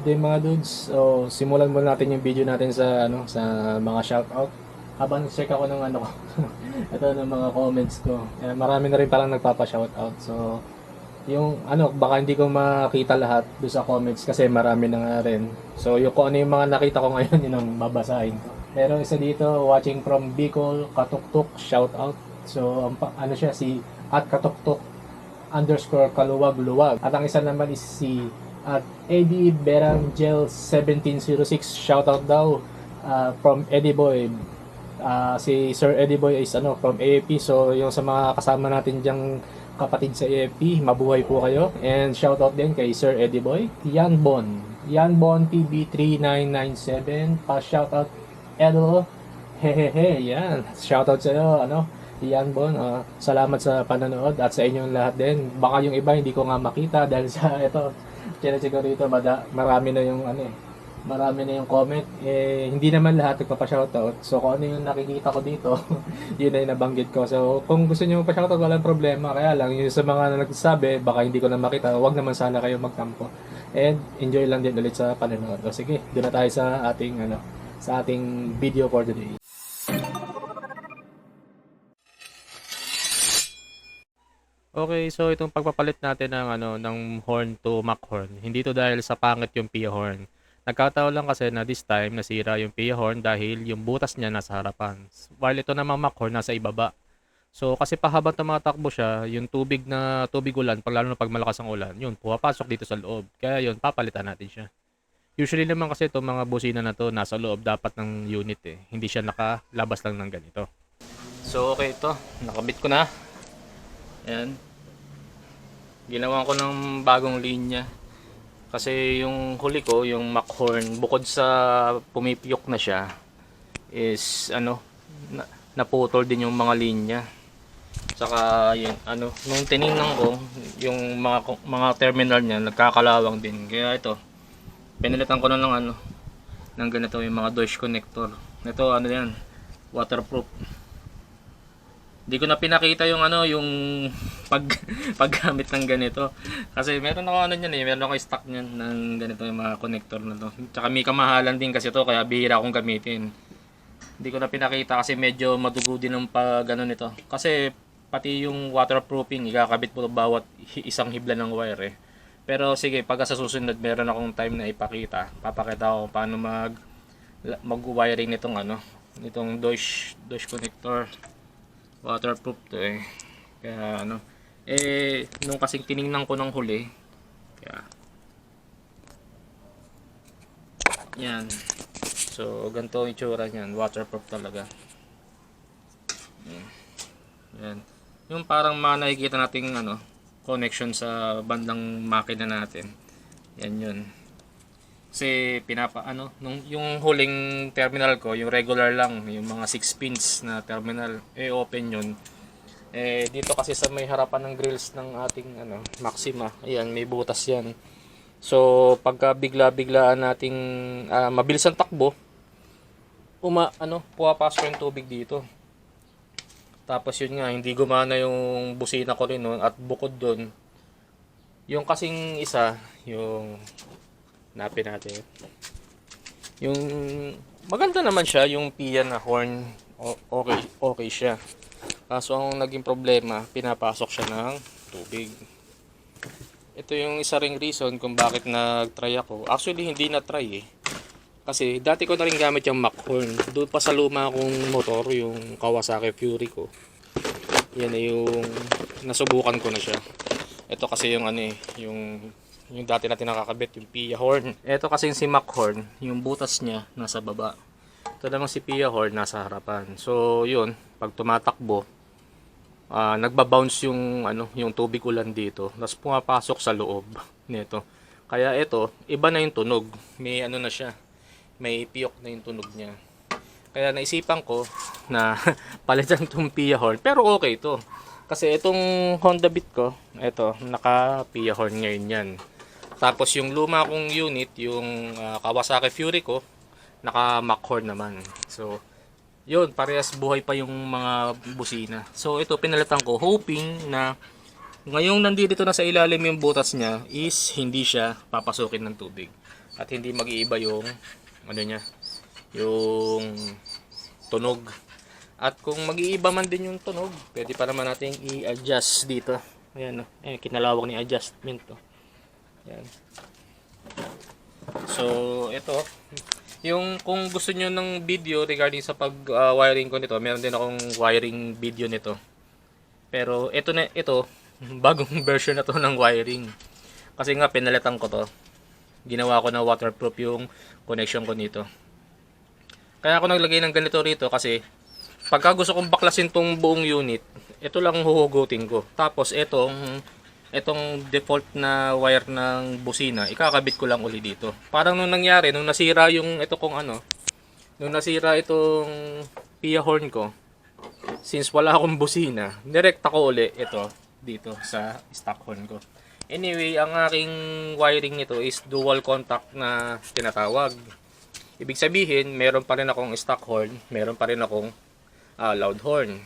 Good day mga dudes. So, simulan muna natin yung video natin sa sa mga shoutout. Habang check ako ng ano ko. Ito ng mga comments ko. Marami na rin palang nagpapa-shoutout. So, yung baka hindi ko makita lahat doon sa comments kasi marami na nga rin. So, yung kung ano yung mga nakita ko ngayon, yun ang babasahin ko. Pero isa dito, watching from Bicol, Katuktuk, shoutout. So, ano siya, si @katuktuk _ kaluwag-luwag. At ang isa naman is si Eddie Berangel 1706, shoutout daw from Eddie Boy. Si Sir Eddie Boy is from AFP. So yung sa mga kasama natin diyang kapatid sa AFP, mabuhay po kayo. And shoutout din kay Sir Eddie Boy. Yanbon TB3997, pa shoutout Edo. Hehehe, yan. Shoutout sa iyo, Yanbon. Salamat sa panonood at sa inyong lahat din. Baka yung iba hindi ko nga makita dahil sa ito. Chinecheck ko rito, marami na yung marami na yung comment. Hindi naman lahat nagpapa-shoutout. So kung ano yung nakikita ko dito, yun na yung nabanggit ko. So kung gusto niyo pa-shoutout, walang problema. Kaya lang, yung sa mga nagsasabi, baka hindi ko na makita, wag naman sana kayo magtampo. And enjoy lang din ulit sa panonood. So sige, doon na tayo sa ating video for today. Okay, so itong pagpapalit natin ng horn to Mac horn. Hindi to dahil sa pangit yung Pia horn. Nagkataon lang kasi na this time nasira yung Pia horn dahil yung butas niya nasa harapan. While ito namang Mac horn nasa ibaba. So kasi pahabang tumatakbo siya, yung tubig ulan, lalo na pag malakas ang ulan, yun, pumapasok dito sa loob. Kaya yun, papalitan natin siya. Usually naman kasi itong mga busina na to, nasa loob dapat ng unit eh. Hindi siya nakalabas lang ng ganito. So okay, ito, nakabit ko na. Ayan. Ginawa ko ng bagong linya. Kasi yung huli ko, yung Mac horn, bukod sa pumipiyok na siya, is naputol din yung mga linya. Saka yun, nung tiningnan ko, yung mga terminal niya nagkakalawang din. Kaya ito, pinalitan ko na ng ganito yung mga Deutsch connector. Ito yan, waterproof. Hindi ko na pinakita yung paggamit ng ganito. Kasi meron ako meron ako stock niyan ng ganito yung mga connector na to. Tsaka may kamahalan din kasi to, kaya bihira akong gamitin. Hindi ko na pinakita kasi medyo madugo din ng nito. Kasi pati yung waterproofing, ikakabit mo bawat isang hibla ng wire eh. Pero sige, pag sa susunod meron akong time na ipakita. Papakita ko paano mag-wiring nitong Deutsch connector. Waterproof to eh. Kaya nung kasing tiningnan ko ng huli, kaya yan. So ganito yung itsura niyan, waterproof talaga. Yan. Yung parang nakikita nating connection sa bandang makina natin. Yan yun. Kasi yung huling terminal ko, yung regular lang, yung mga 6 pins na terminal, open yun. Dito kasi sa may harapan ng grills ng ating Maxima, ayan, may butas yan. So pagka bigla-biglaan nating mabilis ang takbo, pumapasok yung tubig dito. Tapos yun nga, hindi gumana yung busina ko rin nun, at bukod doon, yung kasing isa, yung napin natin. Yung maganda naman siya, yung Pia na horn, okay siya. Kaso ang naging problema, pinapasok siya ng tubig. Ito yung isa ring reason kung bakit nag-try ako. Actually, hindi na-try eh. Kasi dati ko na rin gamit yung Mac horn. Doon pa sa luma kong motor, yung Kawasaki Fury ko. Yan na yung nasubukan ko na siya. Ito kasi yung yung dati natin nakakabit, yung Pia horn. Ito kasi si Mac horn, yung butas niya nasa baba. Ito naman si Pia horn nasa harapan. So yun, pag tumatakbo, nagba-bounce yung tubig ulan dito, tapos pumapasok sa loob nito. Kaya ito, iba na yung tunog. May na siya. May piyok na yung tunog niya. Kaya naisipan ko na palitan tong Pia horn. Pero okay to. Kasi itong Honda Beat ko, ito, naka Pia horn ngayon yan. Tapos yung luma kong unit, yung Kawasaki Fury ko, naka Mac horn naman. So, yun, parehas buhay pa yung mga busina. So, ito pinalitan ko, hoping na ngayong nandito na sa ilalim yung butas niya is hindi siya papasukin ng tubig. at hindi mag-iiba yung ano niya, yung tunog. At kung mag-iiba man din yung tunog, pwede pa naman natin i-adjust dito. Ayan, no? Ayan, kinalawak ni adjustment to. Ayan. So, ito. Yung kung gusto nyo ng video regarding sa pag-wiring ko nito, meron din akong wiring video nito. Pero ito, bagong version na to ng wiring. Kasi nga, pinalitan ko to. Ginawa ko na waterproof yung connection ko nito. Kaya ako naglagay ng ganito rito kasi pagka gusto kong baklasin tong buong unit, ito lang huhugutin ko. Tapos itong default na wire ng busina, ikakabit ko lang uli dito. Parang nung nangyari, nung nasira yung nung nasira itong Pia horn ko, since wala akong busina, direkta ko uli ito dito sa stock horn ko. Anyway, ang aking wiring nito is dual contact na tinatawag. Ibig sabihin, meron pa rin akong stock horn, meron pa rin akong loud horn.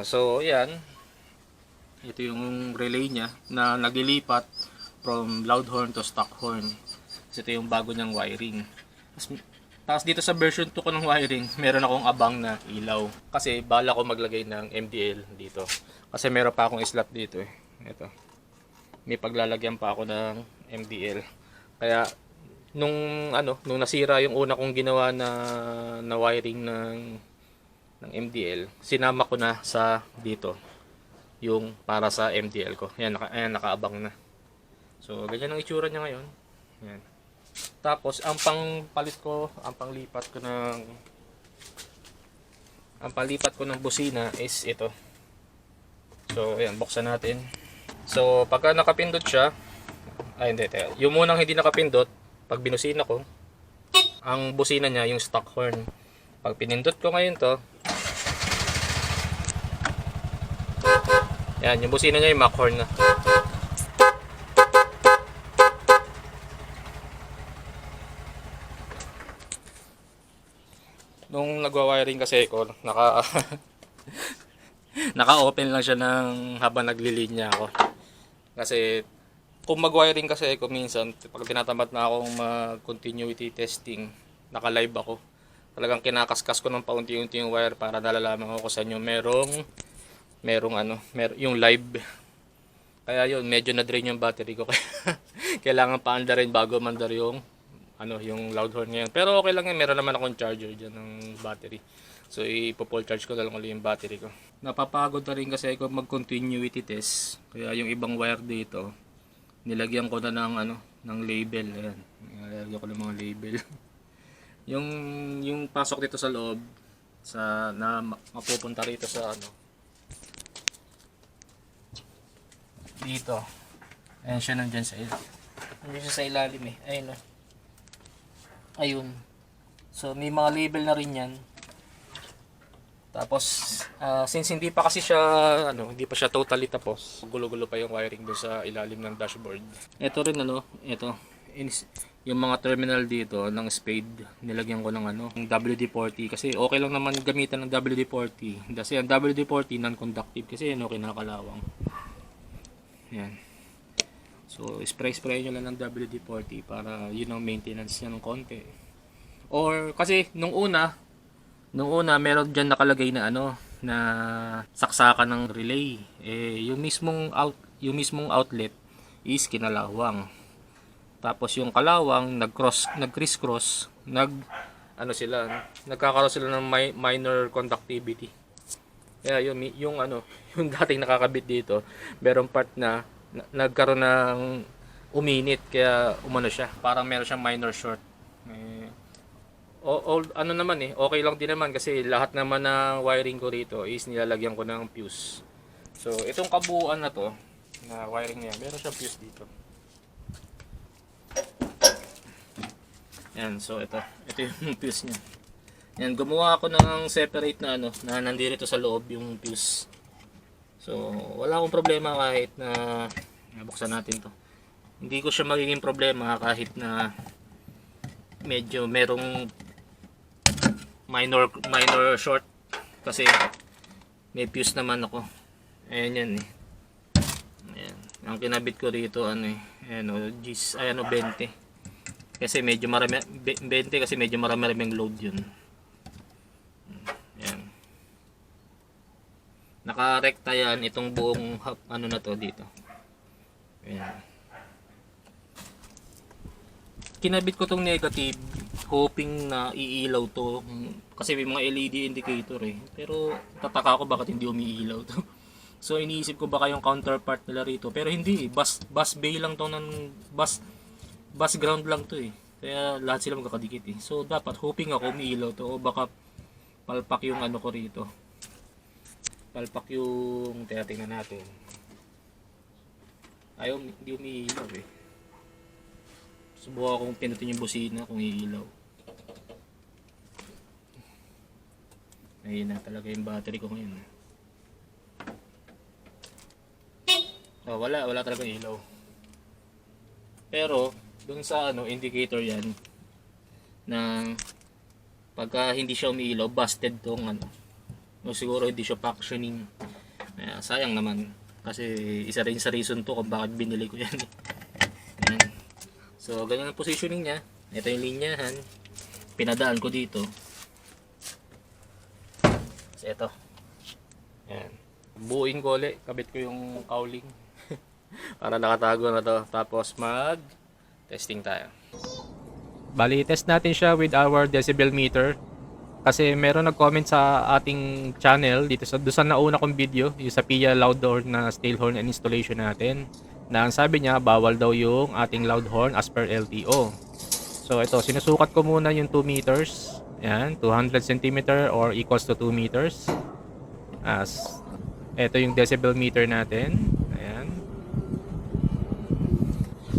So yan, ito yung relay niya na naglilipat from loud horn to stock horn. So, ito yung bago niyang wiring. Tapos dito sa version 2 ko ng wiring, meron akong abang na ilaw. Kasi bala ko maglagay ng MDL dito. Kasi meron pa akong slot dito eh. Ito. May paglalagyan pa ako ng MDL. Kaya nung nasira yung una kong ginawa na wiring ng MDL, sinama ko na sa dito yung para sa MDL ko. Ayan, nakaabang na. So ganyan ang itsura niya ngayon. Ayan. Tapos ang palipat ko ng busina is ito. So ayan, buksan natin. So pagka nakapindot siya, yung munang hindi nakapindot, pag binusina ko, ang busina niya yung stock horn. Pag pinindot ko ngayon to, yan, yung busina niya yung Mac horn na. Nung nagwa-wiring kasi ako, naka-open lang siya ng habang naglilinya ako. Kasi kung mag-wiring kasi ako minsan, pag tinatamad na akong mag-continuity testing, naka-live ako. Talagang kinakaskas ko ng paunti-unti yung wire para nalalaman ko kung saan yung merong yung live. Kaya yun, medyo na-drain yung battery ko. Kaya kailangan paandarin bago mandar yung loud horn ngayon. Pero okay lang yan, meron naman akong charger dyan ng battery. So ipo-full charge ko na lang ulit yung battery ko. Napapagod na rin kasi ako mag-continuity test. Kaya yung ibang wire dito, nilagyan ko na ng label. Ayan, nilagyan ko ng mga label. yung pasok dito sa loob na mapupunta rito sa dito. Ayan siya, nandyan sa ilalim. Nandyan siya sa ilalim eh. Ayun o. Ayun. So may mga label na rin yan. Tapos since hindi pa kasi siya hindi pa siya totally tapos, gulo-gulo pa yung wiring doon sa ilalim ng dashboard. Ito rin ito. Yung mga terminal dito ng spade, nilagyan ko ng WD-40 kasi okay lang naman gamitan ng WD-40. Kasi ang WD-40 non-conductive kasi kinakalawang. Yan. So spray nyo lang ng WD-40 para yun ang maintenance niya ng konti. Or kasi nung una meron diyan nakalagay na na saksakan ng relay. Yung mismong outlet is kinalawang. Tapos yung kalawang nag-criss-cross, nagkakaroon sila ng minor conductivity. Kaya yung dating nakakabit dito, merong part na nagkaroon ng uminit, kaya siya, parang meron siyang minor short. Okay lang din naman kasi lahat naman ng wiring ko rito is nilalagyan ko ng fuse. So itong kabuuan na to na wiring niya, meron siyang fuse dito. Yan, so ito yung fuse niya. Yan, gumawa ako ng separate na na nandito sa loob yung fuse. So wala akong problema kahit na buksan natin to. Hindi ko siya magiging problema kahit na medyo merong minor short kasi may fuse naman ako. Ayan yan eh. Ayan. Ang kinabit ko rito 20. Kasi medyo marami, 20 kasi medyo marami-raming load yun. Yan. Nakarekta yan itong buong ano na to dito. Yan. Kinabit ko tong negative hoping na iilaw to kasi may mga LED indicator eh. Pero tataka ako bakit hindi umiilaw to. So iniisip ko baka yung counterpart nila rito, pero hindi, bus bay lang to ng bus ground lang to eh. Kaya lahat sila magkakadikit eh. So dapat hoping ako umiilaw to o baka palpak yung ano ko rito. Palpak yung tingnan natin. Ayaw, hindi umiilaw eh. Subukan akong pinutin yung busina kung iilaw. Ayun na talaga yung battery ko ngayon. Oh, wala talagang ilaw. Pero dun sa ano indicator yan na pagka hindi siya umiilaw, busted tong ano. O siguro hindi siya functioning. Sayang naman kasi isa rin sa reason to kung bakit binili ko yan. Ayan. So ganyan ang positioning niya. Ito yung linyahan. Pinadaan ko dito. So ito. Ayan. Buuin ko ulit. Kabit ko yung cowling. Para nakatago na to. Tapos mag-testing tayo. Bali, test natin siya with our decibel meter. Kasi meron nag-comment sa ating channel dito sa doon sa nauna kong video, yung sa PIA loud horn na steel horn and installation natin. Na ang sabi niya, bawal daw yung ating loud horn as per LTO. So ito, sinusukat ko muna yung 2 meters. Yan, 200 cm or equals to 2 meters. Ito yung decibel meter natin. Ayan.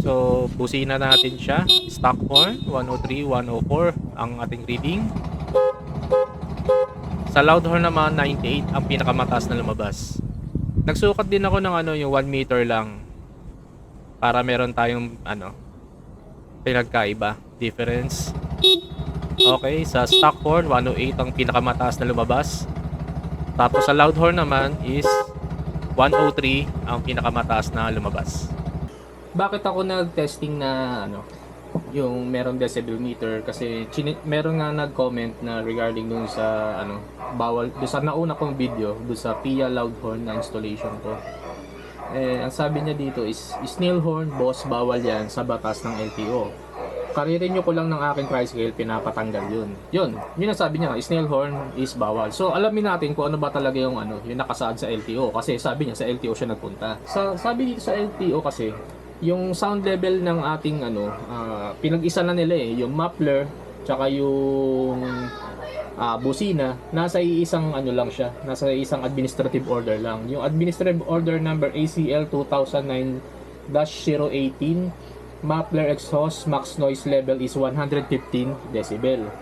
So, busina natin siya. Stock horn, 103, 104 ang ating reading. Sa loud horn naman, 98 ang pinakamataas na lumabas. Nagsukat din ako ng yung 1 meter lang. Para meron tayong pinagkaiba. Difference. Okay, sa stock horn, 108 ang pinakamataas na lumabas. Tapos sa loud horn naman is 103 ang pinakamataas na lumabas. Bakit ako nag-testing na yung merong decibel meter? Kasi meron nga nag-comment na regarding dun sa bawal dun sa nauna kong video, dun sa PIA loud horn na installation ko. Ang sabi niya dito is snail horn, boss, bawal yan sa batas ng LTO. Karirin ko lang ng aking tricycle, pinapatanggal yun. Yun ang sabi niya, snail horn is bawal. So alamin natin kung ano ba talaga yung yung nakasaad sa LTO. Kasi sabi niya sa LTO siya nagpunta. Sabi dito sa LTO kasi, yung sound level ng ating pinag-isa na nila yung muffler tsaka yung busina, nasa isang lang siya, nasa isang administrative order lang. Yung administrative order number ACL 2009-018, muffler exhaust max noise level is 115 decibel.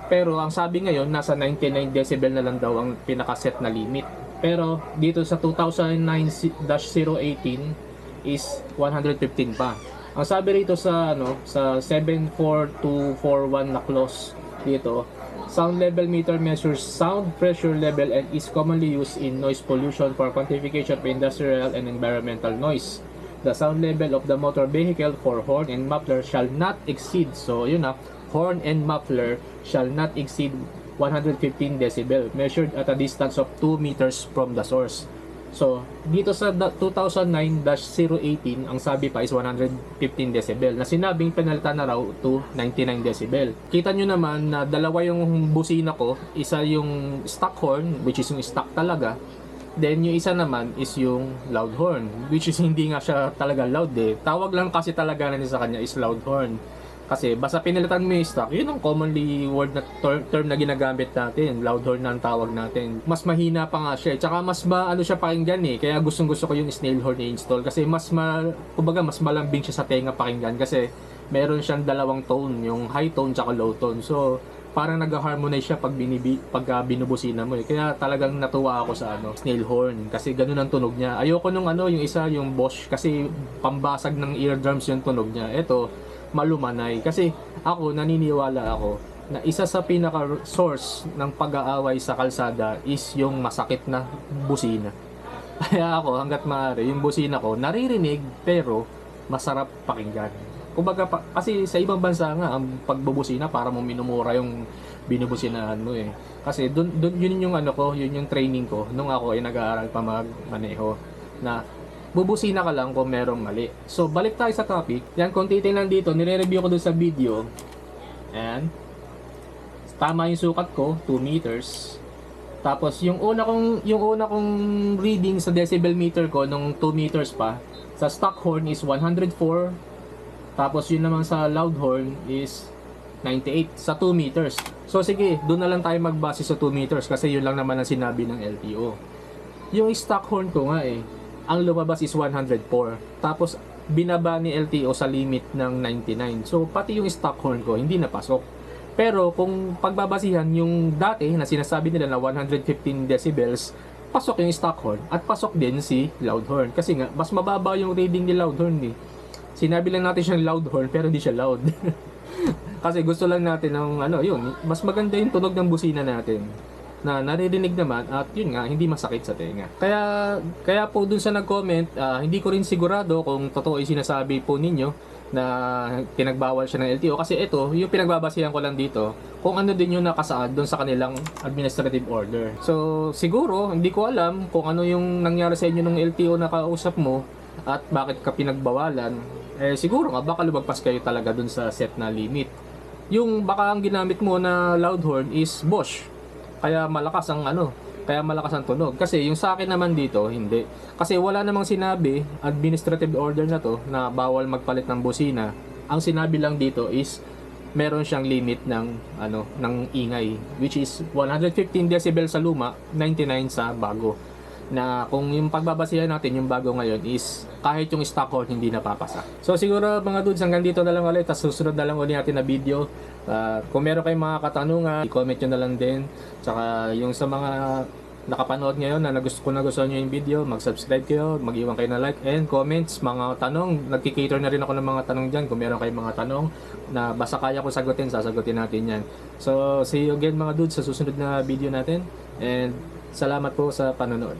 Pero ang sabi ngayon, nasa 99 decibel na lang daw ang pinakaset na limit. Pero dito sa 2009-018 is 115 pa. Ang sabi rito sa sa 74241 na clause dito, sound level meter measures sound pressure level and is commonly used in noise pollution for quantification of industrial and environmental noise. The sound level of the motor vehicle for horn and muffler shall not exceed, so yun horn and muffler shall not exceed 115 decibel measured at a distance of 2 meters from the source. So, dito sa 2009-018, ang sabi pa is 115 decibel. Na sinabing penalitan na raw to 99 decibel. Kita nyo naman na dalawa yung busina ko. Isa yung stock horn, which is yung stock talaga. Then, yung isa naman is yung loud horn, which is hindi nga siya talaga loud eh. Tawag lang kasi talaga na sa kanya is loud horn. Kasi basta pinalitan mo yung stock, yun ang commonly word na term na ginagamit natin. Loud horn na ang tawag natin. Mas mahina pa nga siya. Tsaka mas siya pakinggan eh. Kaya gustong gusto ko yung snail horn i-install. Kasi mas malambing siya sa tenga pakinggan. Kasi meron siyang dalawang tone. Yung high tone tsaka low tone. So parang nag-harmonize siya pag binubusina mo eh. Kaya talagang natuwa ako sa snail horn. Kasi ganun ang tunog niya. Ayoko nung yung isa, yung Bosch. Kasi pambasag ng eardrums yung tunog niya. Ito, malumanay. Kasi naniniwala ako na isa sa pinaka source ng pag-aaway sa kalsada is yung masakit na busina. Kaya ako hangga't maaari yung busina ko naririnig pero masarap pakinggan. Kumbaga, kasi sa ibang bansa nga, ang pagbubusina para mo minumura yung binubusinahan mo eh. Kasi yun yung ano ko, yun yung training ko nung ako ay nag-aaral pa magmaneho na bubusina ka lang kung merong mali. So, balik tayo sa topic. Yan, kung titingnan dito, nire-review ko dun sa video. Ayan. Tama yung sukat ko, 2 meters. Tapos, yung una kong reading sa decibel meter ko, nung 2 meters pa, sa stock horn is 104. Tapos, yun naman sa loud horn is 98 sa 2 meters. So, sige, doon na lang tayo magbase sa 2 meters kasi yun lang naman ang sinabi ng LTO. Yung stock horn ko nga eh, ang lumabas is 104. Tapos, binaba ni LTO sa limit ng 99. So, pati yung stock horn ko, hindi napasok. Pero, kung pagbabasihan yung dati na sinasabi nila na 115 decibels, pasok yung stock horn at pasok din si loud horn. Kasi nga, mas mababa yung reading ni loud horn eh. Sinabi lang natin siyang loud horn pero hindi siya loud. Kasi gusto lang natin ng yun, mas maganda yung tunog ng busina natin na naririnig naman at yun nga, hindi masakit sa tenga. Kaya po dun sa nag-comment, hindi ko rin sigurado kung totoo yung sinasabi po ninyo na pinagbawal siya ng LTO kasi ito, yung pinagbabasihan ko lang dito kung ano din yung nakasaad doon sa kanilang administrative order. So, siguro, hindi ko alam kung ano yung nangyari sa inyo ng LTO na kausap mo at bakit ka pinagbawalan. Siguro nga, baka lumagpas kayo talaga doon sa set na limit. Yung baka ang ginamit mo na loud horn is Bosch. Kaya malakas ang tunog. Kasi yung sa akin naman dito, hindi. Kasi wala namang sinabi, administrative order na to, na bawal magpalit ng busina. Ang sinabi lang dito is, meron siyang limit ng ingay, which is 115 decibel sa luma, 99 sa bago. Na kung yung pagbabasihan natin, yung bago ngayon is, kahit yung stock horn hindi napapasa. So siguro mga dudes, hanggang dito na lang ulit. Tapos susunod na lang ulit natin na video. Kung meron kayong mga katanungan, i-comment nyo na lang din. Tsaka yung sa mga nakapanood ngayon na nagustuhan nyo yung video, mag-subscribe kayo, mag-iwan kayo na like and comments, mga tanong. Nagki-cater na rin ako ng mga tanong dyan. Kung meron kayong mga tanong na basta kaya ko sagutin, sasagutin natin yan. So see you again mga dudes sa susunod na video natin. And salamat po sa panonood.